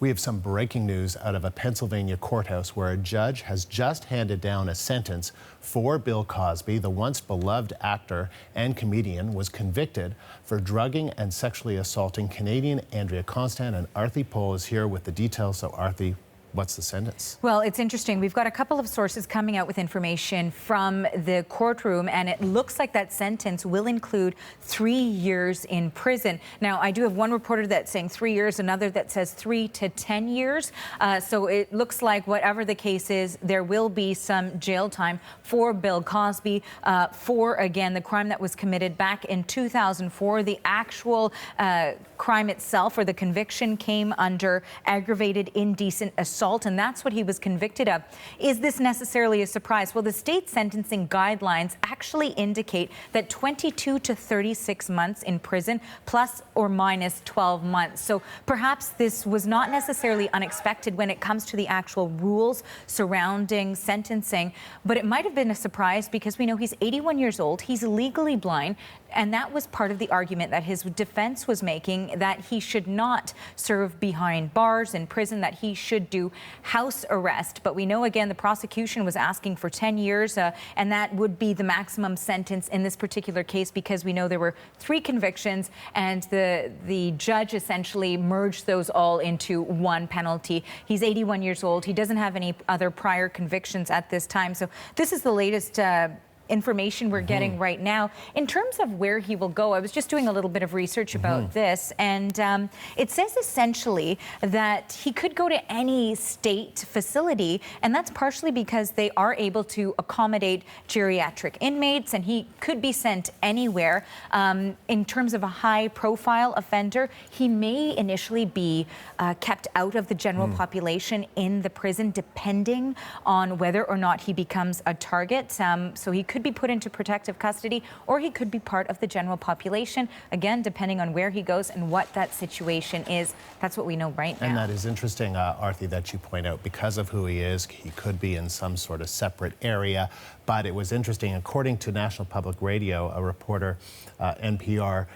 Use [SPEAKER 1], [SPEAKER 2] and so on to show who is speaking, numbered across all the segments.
[SPEAKER 1] We have some breaking news out of a Pennsylvania courthouse where a judge has just handed down a sentence for Bill Cosby. The once beloved actor and comedian was convicted for drugging and sexually assaulting Canadian Andrea Constand, and Arthi Pohl is here with the details. So Arthi, what's the sentence?
[SPEAKER 2] Well, it's interesting. We've got a couple of sources coming out with information from the courtroom, and it looks like that sentence will include 3 years in prison. Now, I do have one reporter that's saying 3 years, another that says 3 to 10 years. So it looks like whatever the case is, there will be some jail time for Bill Cosby for, again, the crime that was committed back in 2004. The actual crime itself, or the conviction, came under aggravated indecent assault, and that's what he was convicted of. Is this necessarily a surprise? Well, the state sentencing guidelines actually indicate that 22 to 36 months in prison, plus or minus 12 months. So perhaps this was not necessarily unexpected when it comes to the actual rules surrounding sentencing, but it might have been a surprise because we know he's 81 years old, he's legally blind, and that was part of the argument that his defense was making, that he should not serve behind bars in prison, that he should do house arrest. But we know, again, the prosecution was asking for 10 years, and that would be the maximum sentence in this particular case, because we know there were 3 convictions, and the judge essentially merged those all into one penalty. He's 81 years old. He doesn't have any other prior convictions at this time. So this is the latest information we're getting right now. In terms of where he will go, I was just doing a little bit of research about this, and it says essentially that he could go to any state facility, and that's partially because they are able to accommodate geriatric inmates, and he could be sent anywhere. In terms of a high-profile offender, he may initially be kept out of the general population in the prison, depending on whether or not he becomes a target. So he could be put into protective custody, or he could be part of the general population, again, depending on where he goes and what that situation is. That's what we know right now.
[SPEAKER 1] And that is interesting, Arthi, that you point out. Because of who he is, he could be in some sort of separate area. But it was interesting, according to National Public Radio, a reporter, NPR,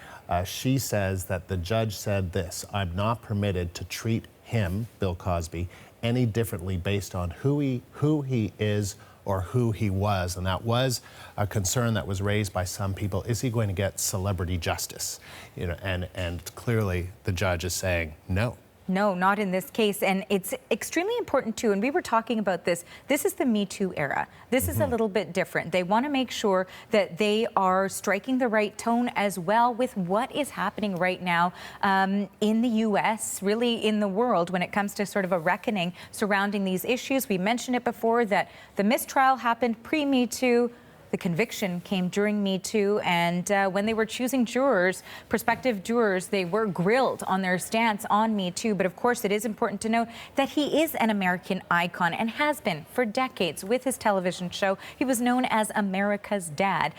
[SPEAKER 1] she says that the judge said this: "I'm not permitted to treat him, Bill Cosby, any differently based on who he is or who he was." And that was a concern that was raised by some people. Is he going to get celebrity justice? You know, and clearly the judge is saying no.
[SPEAKER 2] No, not in this case. And it's extremely important too, and we were talking about this. This is the Me Too era. This is a little bit different. They want to make sure that they are striking the right tone as well with what is happening right now in the U.S., really in the world, when it comes to sort of a reckoning surrounding these issues. We mentioned it before that the mistrial happened pre-Me Too. The conviction came during Me Too, and when they were choosing jurors, prospective jurors, they were grilled on their stance on Me Too. But of course, it is important to note that he is an American icon and has been for decades with his television show. He was known as America's Dad.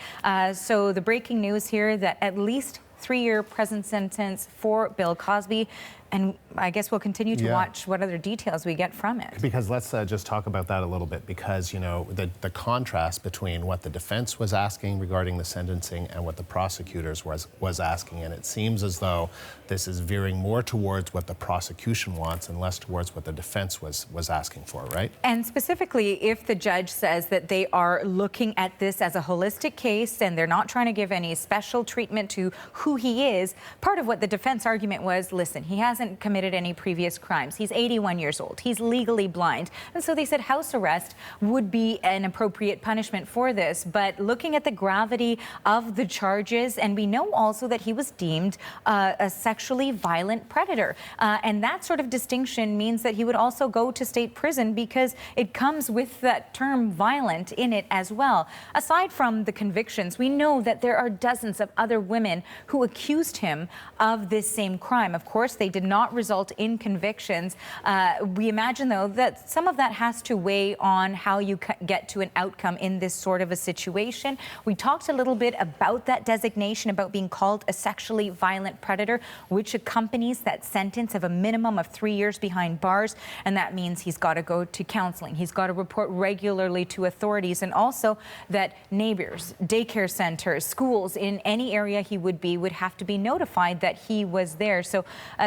[SPEAKER 2] So the breaking news here that at least 3-year prison sentence for Bill Cosby. And I guess we'll continue to watch what other details we get from it.
[SPEAKER 1] Because let's just talk about that a little bit, because, you know, the contrast between what the defense was asking regarding the sentencing and what the prosecutors was asking. And it seems as though this is veering more towards what the prosecution wants and less towards what the defense was asking for, right?
[SPEAKER 2] And specifically, if the judge says that they are looking at this as a holistic case and they're not trying to give any special treatment to who he is, part of what the defense argument was, listen, he hasn't committed any previous crimes. He's 81 years old. He's legally blind. And so they said house arrest would be an appropriate punishment for this. But looking at the gravity of the charges, and we know also that he was deemed a sexually violent predator. And that sort of distinction means that he would also go to state prison because it comes with that term violent in it as well. Aside from the convictions, we know that there are dozens of other women who accused him of this same crime. Of course, they did not result in convictions. We imagine, though, that some of that has to weigh on how you get to an outcome in this sort of a situation. We talked a little bit about that designation, about being called a sexually violent predator, which accompanies that sentence of a minimum of 3 years behind bars. And that means he's got to go to counseling. He's got to report regularly to authorities, and also that neighbors, daycare centers, schools in any area he would have to be notified that he was there. So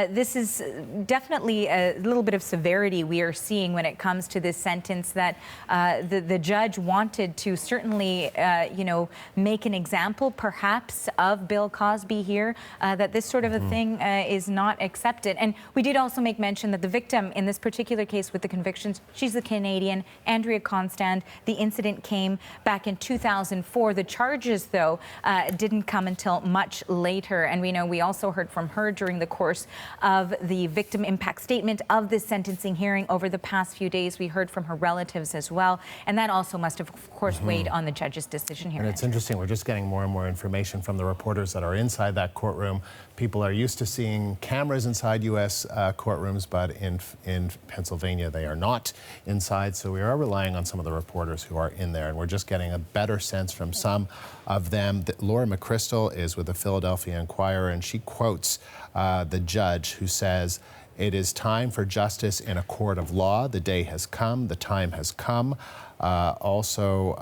[SPEAKER 2] this this is definitely a little bit of severity we are seeing when it comes to this sentence that the judge wanted to certainly, make an example perhaps of Bill Cosby here, that this sort of a thing is not accepted. And we did also make mention that the victim in this particular case with the convictions, she's a Canadian, Andrea Constand. The incident came back in 2004. The charges, though, didn't come until much later. And we also heard from her during the course of the victim impact statement of this sentencing hearing over the past few days. We heard from her relatives as well. And that also must have, of course, weighed on the judge's decision here.
[SPEAKER 1] And it's interesting, we're just getting more and more information from the reporters that are inside that courtroom. People are used to seeing cameras inside U.S. courtrooms, but in Pennsylvania they are not inside. So we are relying on some of the reporters who are in there, and we're just getting a better sense from some of them. Laura McChrystal is with the Philadelphia Inquirer, and she quotes the judge who says, "It is time for justice in a court of law. The day has come. The time has come." Also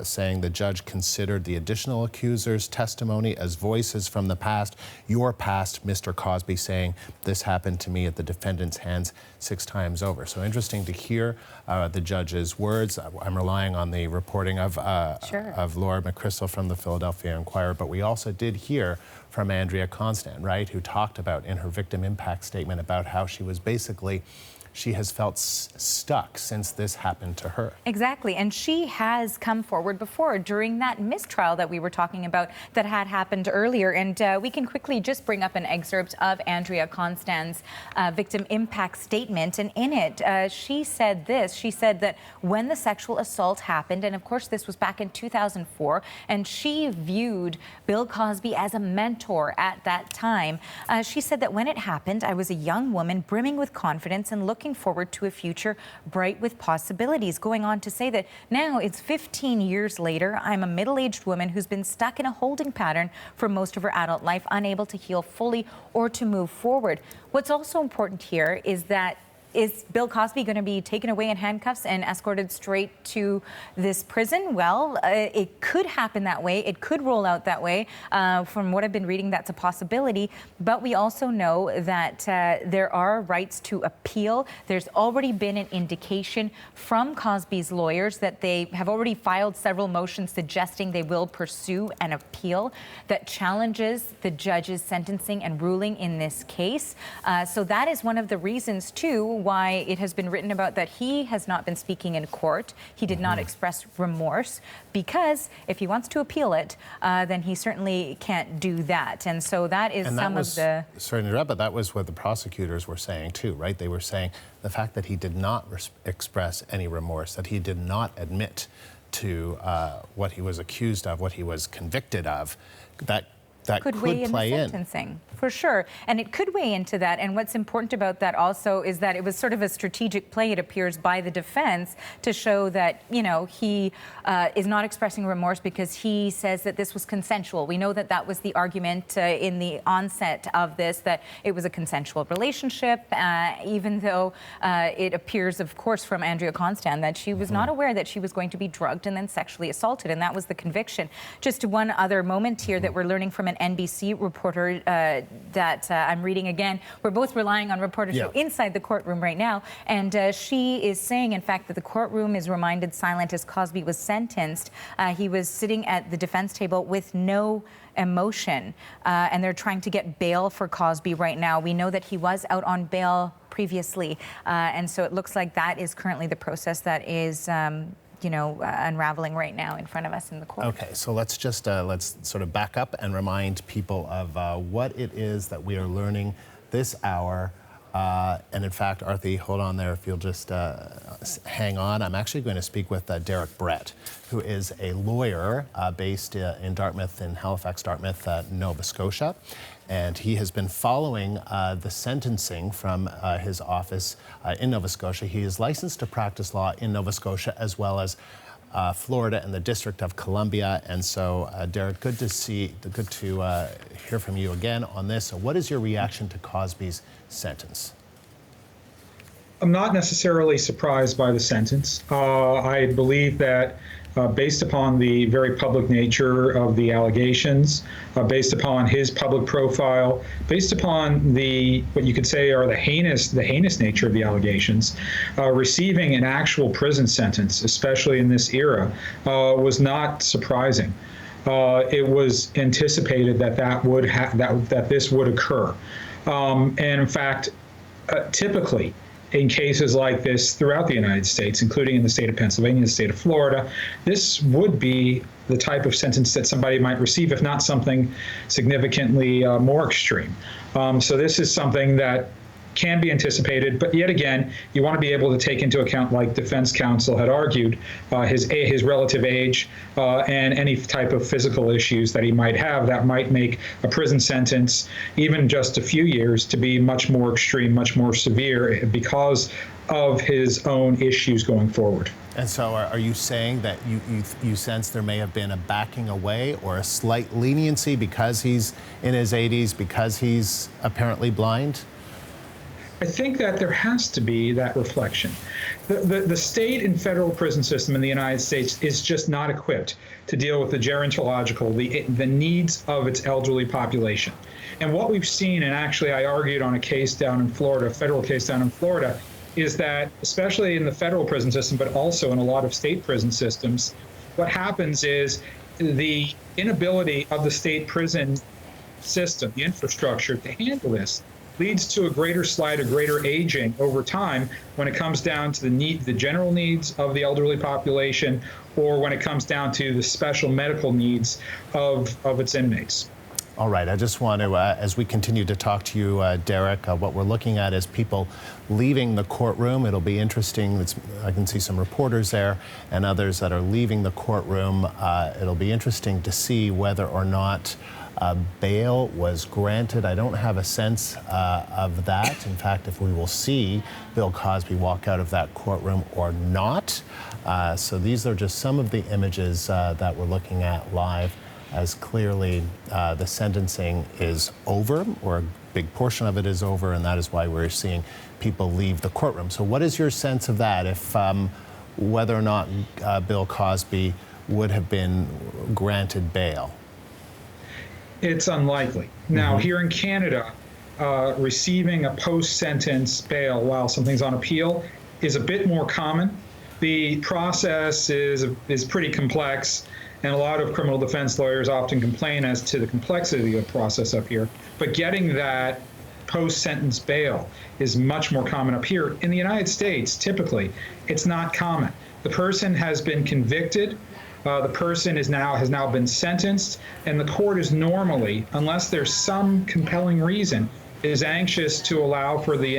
[SPEAKER 1] saying the judge considered the additional accuser's testimony as voices from the past. Your past, Mr. Cosby, saying this happened to me at the defendant's hands 6 times over. So interesting to hear the judge's words. I'm relying on the reporting of Laura McChrystal from the Philadelphia Inquirer, but we also did hear from Andrea Constand, right, who talked about in her victim impact statement about how she has felt stuck since this happened to her. Exactly, and she has come forward before during that mistrial that we were talking about that had happened earlier. And we can quickly just bring up an excerpt of Andrea Constand's victim impact statement. And in it, she said this. She said that when the sexual assault happened, and of course this was back in 2004, and she viewed Bill Cosby as a mentor at that time. She said that when it happened, I was a young woman brimming with confidence and looking forward to a future bright with possibilities. Going on to say that now it's 15 years later, I'm a middle-aged woman who's been stuck in a holding pattern for most of her adult life, unable to heal fully or to move forward. What's also important here is that is Bill Cosby going to be taken away in handcuffs and escorted straight to this prison? Well, it could happen that way. It could roll out that way. From what I've been reading, that's a possibility. But we also know that there are rights to appeal. There's already been an indication from Cosby's lawyers that they have already filed several motions suggesting they will pursue an appeal that challenges the judge's sentencing and ruling in this case. So that is one of the reasons, too, why it has been written about that he has not been speaking in court. He did not express remorse, because if he wants to appeal it, then he certainly can't do that. And so that is some of the... Sorry to interrupt, but that was what the prosecutors were saying too, right? They were saying the fact that he did not express any remorse, that he did not admit to what he was accused of, what he was convicted of, that could weigh in the sentencing, for sure. And it could weigh into that. And what's important about that also is that it was sort of a strategic play, it appears, by the defense to show that, he is not expressing remorse because he says that this was consensual. We know that that was the argument in the onset of this, that it was a consensual relationship, even though it appears, of course, from Andrea Constand that she was not aware that she was going to be drugged and then sexually assaulted. And that was the conviction. Just one other moment here that we're learning from an NBC reporter that I'm reading again. We're both relying on reporters who are inside the courtroom right now. And she is saying, in fact, that the courtroom is reminded silent as Cosby was sentenced. He was sitting at the defense table with no emotion. And they're trying to get bail for Cosby right now. We know that he was out on bail previously. And so it looks like that is currently the process that is unraveling right now in front of us in the court. Okay, so let's just let's sort of back up and remind people of what it is that we are learning this hour. And in fact, Arthi, hold on there if you'll just hang on. I'm actually going to speak with Derek Brett, who is a lawyer based in Dartmouth, in Halifax, Dartmouth, Nova Scotia. And he has been following the sentencing from his office in Nova Scotia. He is licensed to practice law in Nova Scotia as well as Florida and the District of Columbia. And so, Derek, good to hear from you again on this. So what is your reaction to Cosby's sentence?
[SPEAKER 3] I'm not necessarily surprised by the sentence. I believe that based upon the very public nature of the allegations, based upon his public profile, based upon the what you could say are the heinous nature of the allegations, receiving an actual prison sentence, especially in this era, was not surprising. It was anticipated that this would occur, and in fact, typically, in cases like this throughout the United States, including in the state of Pennsylvania, the state of Florida, this would be the type of sentence that somebody might receive, if not something significantly more extreme. So this is something that can be anticipated, but yet again, you want to be able to take into account, like defense counsel had argued, his relative age and any type of physical issues that he might have that might make a prison sentence, even just a few years, to be much more extreme, much more severe because of his own issues going forward.
[SPEAKER 1] And so are you saying that you sense there may have been a backing away or a slight leniency because he's in his 80s, because he's apparently blind?
[SPEAKER 3] I think that there has to be that reflection. The state and federal prison system in the United States is just not equipped to deal with the gerontological, the needs of its elderly population. And what we've seen, and actually I argued on a case down in Florida, a federal case down in Florida, is that especially in the federal prison system, but also in a lot of state prison systems, what happens is the inability of the state prison system, the infrastructure to handle this, leads to a greater slide, a greater aging over time when it comes down to the general needs of the elderly population, or when it comes down to the special medical needs of its inmates.
[SPEAKER 1] All right, I just want to, as we continue to talk to you, Derek, what we're looking at is people leaving the courtroom. It'll be interesting. I can see some reporters there and others that are leaving the courtroom. It'll be interesting to see whether or not bail was granted. I don't have a sense of that. In fact, if we will see Bill Cosby walk out of that courtroom or not. So these are just some of the images that we're looking at live, as clearly the sentencing is over, or a big portion of it is over, and that is why we're seeing people leave the courtroom. So what is your sense of that, if whether or not Bill Cosby would have been granted bail?
[SPEAKER 3] It's unlikely. Now, here in Canada, receiving a post-sentence bail while something's on appeal is a bit more common. The process is pretty complex, and a lot of criminal defense lawyers often complain as to the complexity of the process up here. But getting that post-sentence bail is much more common up here. In the United States, typically, it's not common. The person has been convicted. The person has now been sentenced, and the court is normally, unless there's some compelling reason, is anxious to allow for the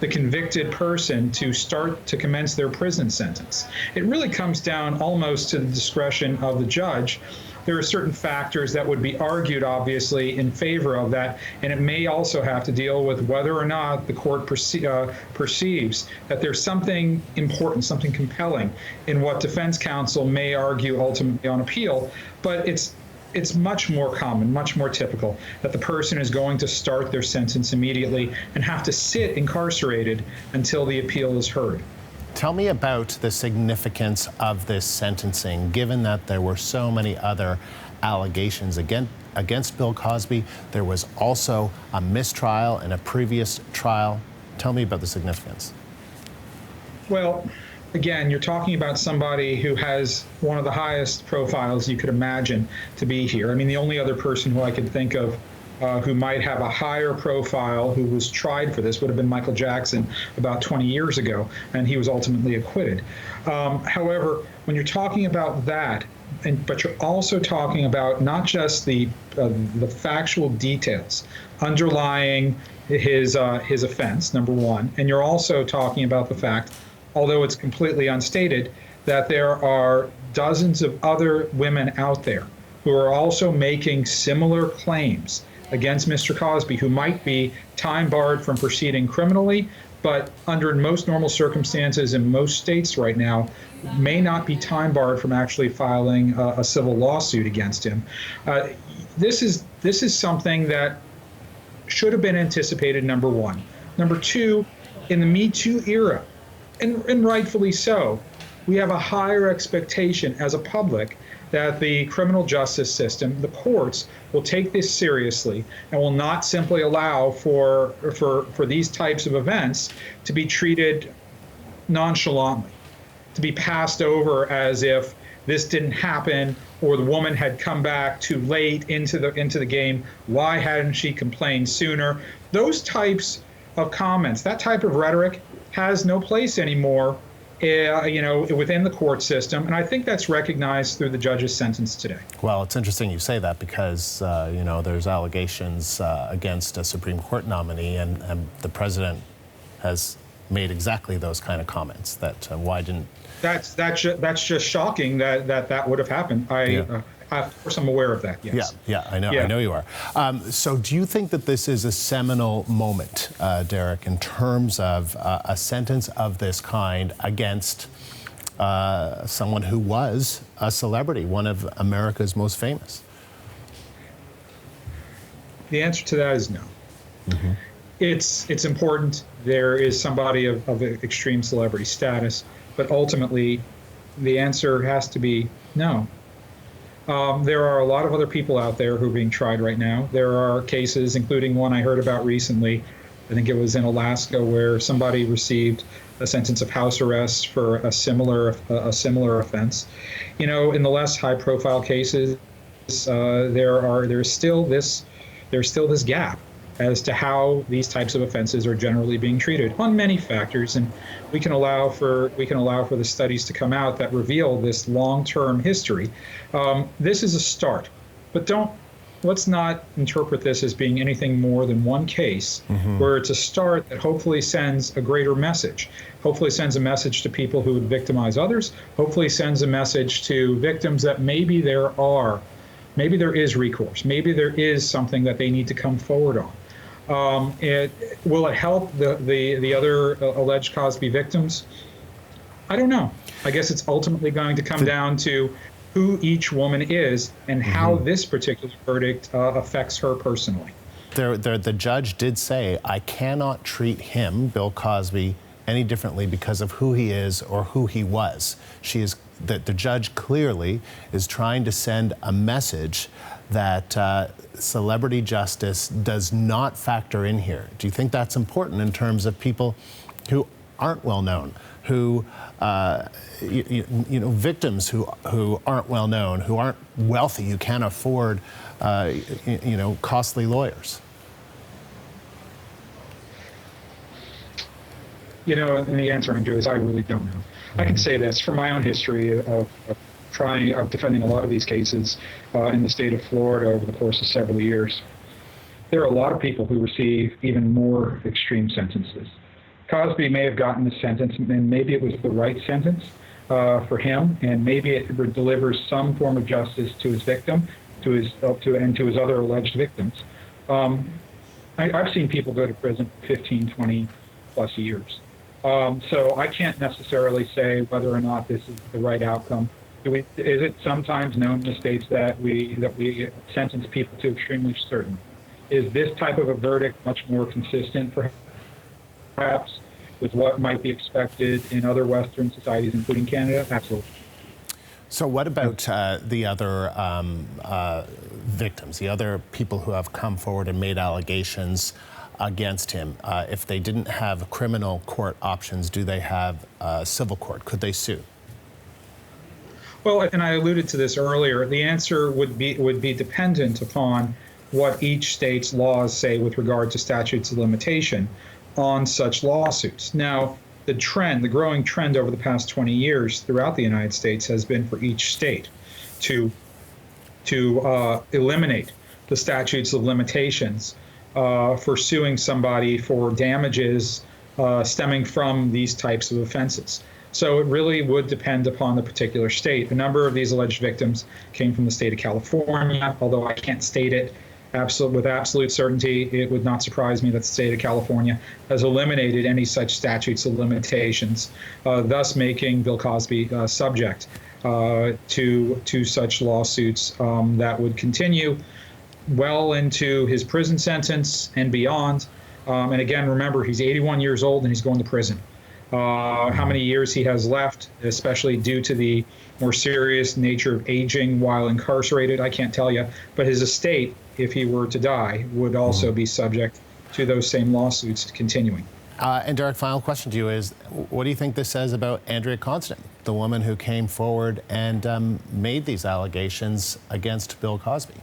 [SPEAKER 3] convicted person to commence their prison sentence. It really comes down almost to the discretion of the judge. There are certain factors that would be argued, obviously, in favor of that, and it may also have to deal with whether or not the court perceives that there's something important, something compelling in what defense counsel may argue ultimately on appeal. But it's much more common, much more typical, that the person is going to start their sentence immediately and have to sit incarcerated until the appeal is heard.
[SPEAKER 1] Tell me about the significance of this sentencing, given that there were so many other allegations against Bill Cosby. There was also a mistrial in a previous trial. Tell me about the significance.
[SPEAKER 3] Well, again, you're talking about somebody who has one of the highest profiles you could imagine to be here. I mean, the only other person who I could think of who might have a higher profile, who was tried for this, would have been Michael Jackson about 20 years ago, and he was ultimately acquitted. However, when you're talking about that, but you're also talking about not just the factual details underlying his offense, number one, and you're also talking about the fact, although it's completely unstated, that there are dozens of other women out there who are also making similar claims against Mr. Cosby, who might be time barred from proceeding criminally, but under most normal circumstances in most states right now, may not be time barred from actually filing a civil lawsuit against him. This is something that should have been anticipated, number one. Number two, in the Me Too era, and rightfully so, we have a higher expectation as a public that the criminal justice system, the courts, will take this seriously and will not simply allow for these types of events to be treated nonchalantly, to be passed over as if this didn't happen, or the woman had come back too late into the game. Why hadn't she complained sooner? Those types of comments, that type of rhetoric, has no place anymore, within the court system, and I think that's recognized through the judge's sentence today.
[SPEAKER 1] Well, it's interesting you say that because there's allegations against a Supreme Court nominee, and the president has made exactly those kind of comments. That why didn't? That's
[SPEAKER 3] just shocking that would have happened. Of course, I'm aware of that. Yes.
[SPEAKER 1] Yeah, I know. Yeah. I know you are. So, do you think that this is a seminal moment, Derek, in terms of a sentence of this kind against someone who was a celebrity, one of America's most famous?
[SPEAKER 3] The answer to that is no. Mm-hmm. It's important. There is somebody of extreme celebrity status, but ultimately, the answer has to be no. There are a lot of other people out there who are being tried right now. There are cases, including one I heard about recently, I think it was in Alaska, where somebody received a sentence of house arrest for a similar offense. In the less high-profile cases, there's still this gap as to how these types of offenses are generally being treated on many factors, and we can allow for the studies to come out that reveal this long-term history. This is a start, but let's not interpret this as being anything more than one case where it's a start that hopefully sends a greater message. Hopefully sends a message to people who would victimize others. Hopefully sends a message to victims that maybe there is recourse. Maybe there is something that they need to come forward on. Will it help the other alleged Cosby victims? I don't know. I guess it's ultimately going to come down to who each woman is and how this particular verdict affects her personally.
[SPEAKER 1] The judge did say, I cannot treat him, Bill Cosby, any differently because of who he is or who he was. The judge clearly is trying to send a message that celebrity justice does not factor in here. Do you think that's important in terms of people who aren't well known, who victims who aren't well known, who aren't wealthy, who can't afford costly lawyers?
[SPEAKER 4] And the answer, Andrew, is I really don't know. I can say this from my own history of defending a lot of these cases in the state of Florida over the course of several years. There are a lot of people who receive even more extreme sentences. Cosby may have gotten the sentence, and maybe it was the right sentence for him, and maybe it delivers some form of justice to his victim, to his other alleged victims. I've seen people go to prison for 15, 20 plus years. So I can't necessarily say whether or not this is the right outcome. Is it sometimes known in the states that we sentence people to extremely certain? Is this type of a verdict much more consistent, perhaps, with what might be expected in other Western societies, including Canada? Absolutely.
[SPEAKER 1] So what about the other victims, the other people who have come forward and made allegations against him? If they didn't have criminal court options, do they have civil court? Could they sue?
[SPEAKER 3] Well, and I alluded to this earlier, the answer would be dependent upon what each state's laws say with regard to statutes of limitation on such lawsuits. Now, the growing trend over the past 20 years throughout the United States has been for each state to eliminate the statutes of limitations for suing somebody for damages stemming from these types of offenses. So it really would depend upon the particular state. A number of these alleged victims came from the state of California, although I can't state it with absolute certainty. It would not surprise me that the state of California has eliminated any such statutes of limitations, thus making Bill Cosby subject to such lawsuits that would continue well into his prison sentence and beyond. And again, remember, he's 81 years old and he's going to prison. How many years he has left, especially due to the more serious nature of aging while incarcerated, I can't tell you. But his estate, if he were to die, would also be subject to those same lawsuits continuing.
[SPEAKER 1] And Derek, final question to you is, what do you think this says about Andrea Constand, the woman who came forward and made these allegations against Bill Cosby?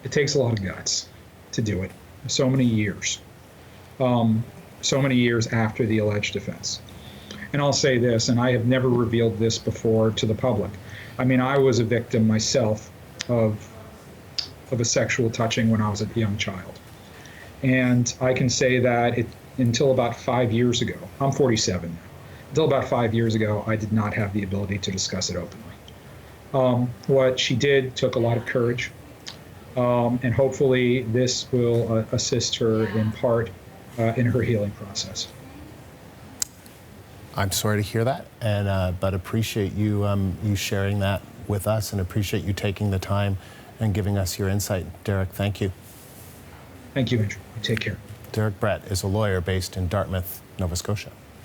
[SPEAKER 3] It takes a lot of guts to do it. So many years. So many years after the alleged offense. And I'll say this, and I have never revealed this before to the public. I mean, I was a victim myself of a sexual touching when I was a young child. And I can say that until about 5 years ago, I'm 47 now, until about 5 years ago, I did not have the ability to discuss it openly. What she did took a lot of courage, and hopefully this will assist her in part in her healing process.
[SPEAKER 1] I'm sorry to hear that, and but appreciate you you sharing that with us, and appreciate you taking the time and giving us your insight. Derek, thank you.
[SPEAKER 3] Thank you, Andrew. Take care.
[SPEAKER 1] Derek Brett is a lawyer based in Dartmouth, Nova Scotia.